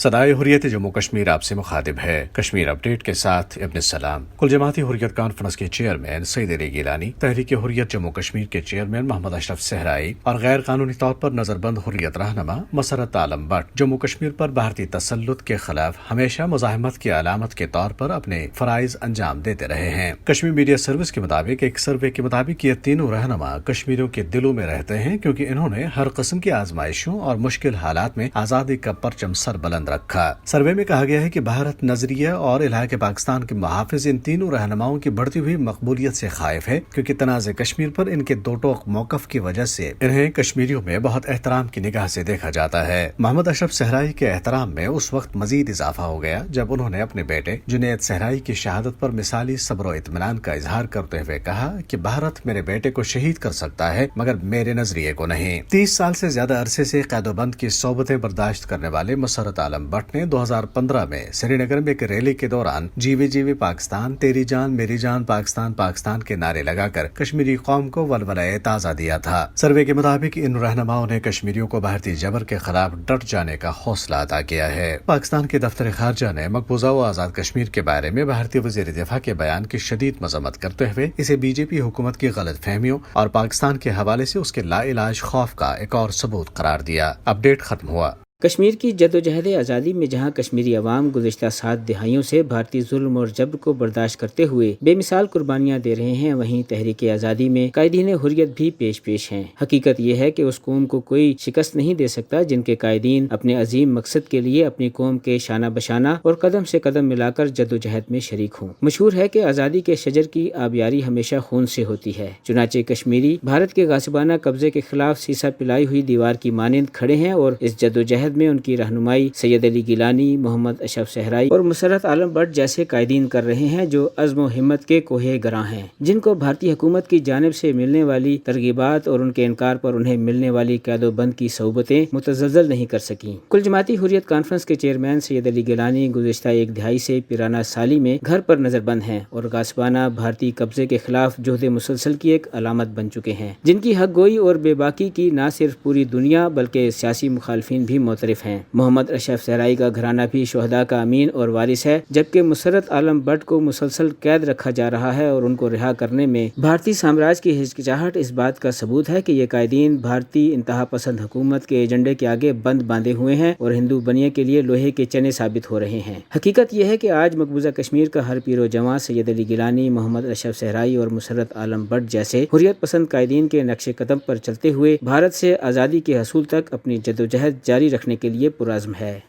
सदाए हुर्रियत जम्मू कश्मीर आपसे मुखातिब है। कश्मीर अपडेट के साथ इब्न सलाम। कुल जमाती हुर्रियत कॉन्फ्रेंस के चेयरमैन सईद अली गिलानी, तहरीक हुर्रियत जम्मू कश्मीर के चेयरमैन मोहम्मद अशरफ सहराई और गैर कानूनी तौर पर नजरबंद हुर्रियत रहनुमा मसरत आलम भट्ट जम्मू कश्मीर पर भारतीय तसल्लुत के खिलाफ हमेशा मुजाहिमत की अलामत के तौर पर अपने फराइज अंजाम देते रहे हैं। कश्मीर मीडिया सर्विस के मुताबिक एक सर्वे के मुताबिक ये तीनों रहनुमा कश्मीरियों के दिलों में रहते हैं, क्योंकि इन्होंने हर किस्म की आजमाइशों और मुश्किल हालात में आजादी का परचम सर बुलंद रखा। सर्वे में कहा गया है कि भारत नजरिया और इलाके पाकिस्तान के मुहाफिज इन तीनों रहनुमाओं की बढ़ती हुई मकबूलियत से खाइफ है, क्योंकि तनाज़े कश्मीर पर इनके दो टोक मौकफ की वजह से इन्हें कश्मीरियों में बहुत एहतराम की निगाह से देखा जाता है। मोहम्मद अशरफ सहराई के एहतराम में उस वक्त मजीद इजाफा हो गया जब उन्होंने अपने बेटे जुनैद सहराई की शहादत पर मिसाली सब्र और इत्मीनान का इजहार करते हुए कहा कि भारत मेरे बेटे को शहीद कर सकता है, मगर मेरे नजरिए को नहीं। 30 साल से ज्यादा अरसे से कैदोबंद की सोबतें बर्दाश्त करने वाले मसरत आलम भट्ट ने 2015 में श्रीनगर में एक रैली के दौरान जीवे जीवे पाकिस्तान, तेरी जान मेरी जान, पाकिस्तान पाकिस्तान के नारे लगाकर कश्मीरी कौम को वलवलाए ताज़ा दिया था। सर्वे के मुताबिक इन रहनुमाओं ने कश्मीरियों को भारतीय जबर के खिलाफ डट जाने का हौसला अता किया है। पाकिस्तान के दफ्तर खारजा ने मकबूजा व आजाद कश्मीर के बारे में भारतीय वज़ीर दिफा के बयान की शदीद मजम्मत करते हुए इसे बीजेपी हुकूमत की गलत फहमियों और पाकिस्तान के हवाले से उसके लाइलाज खौफ का एक और सबूत करार दिया। अपडेट खत्म हुआ। कश्मीर की जद्दोजहद आज़ादी में जहां कश्मीरी अवाम गुज़िश्ता 7 दिहाइयों से भारतीय जुल्म और जबर को बर्दाश्त करते हुए बेमिसाल कुर्बानियां दे रहे हैं, वहीं तहरीक आज़ादी में कायदीन हुर्रियत भी पेश हैं। हकीकत यह है कि उस कौम को कोई शिकस्त नहीं दे सकता जिनके कायदीन अपने अजीम मकसद के लिए अपनी कौम के शाना बशाना और कदम से कदम मिलाकर जद्दोजहद में शरीक हों। मशहूर है कि आज़ादी के शजर की आबियारी हमेशा खून से होती है। चुनाचे कश्मीरी भारत के गासिबाना कब्जे के खिलाफ सीसा पिलाई हुई दीवार की मानंद खड़े हैं और इस जद्दोजहद में उनकी रहनुमाई सैयद अली गिलानी, मोहम्मद अशरफ सहराई और मसरत आलम भट्ट जैसे कायदीन कर रहे हैं, जो अज़्म व हिम्मत के कोहे गरां हैं, जिनको भारतीय हुकूमत की जानिब से मिलने वाली तरगीबात और उनके इनकार पर उन्हें मिलने वाली कैदोबंद की सऊबतें मुतज़ल्ज़ल नहीं कर सकी। कुल जमाती हुर्रियत कॉन्फ्रेंस के चेयरमैन सैयद अली गिलानी गुज़िश्ता एक दिहाई से पिराना साली में घर पर नजरबंद हैं और गासिबाना भारतीय कब्जे के खिलाफ जोहद मुसलसल की एक अलामत बन चुके हैं, जिनकी हक गोई और बेबाकी की न सिर्फ पूरी दुनिया बल्कि सियासी मुखालफिन भी मोतरफ हैं। मोहम्मद अशरफ सहराई का घराना भी शुहदा का अमीन और वारिस है, जबकि मसरत आलम भट्ट को मुसलसल कैद रखा जा रहा है और उनको रिहा करने में भारतीय साम्राज्य की हिचकिचाहट इस बात का सबूत है कि ये कायदीन भारतीय इंतहा पसंद हुकूमत के एजेंडे के आगे बंद बांधे हुए हैं और हिंदू बनिए के लिए लोहे के चने साबित हो रहे हैं। हकीकत यह है कि आज मकबूजा कश्मीर का हर पीरो जवां सैयद अली गिलानी, मोहम्मद अशरफ सहराई और मसरत आलम भट्ट जैसे हुर्रियत पसंद कायदीन के नक्शे कदम पर चलते हुए भारत से आज़ादी के हसूल तक अपनी जद्दोजहद जारी रखने के लिए पुरज़्म है।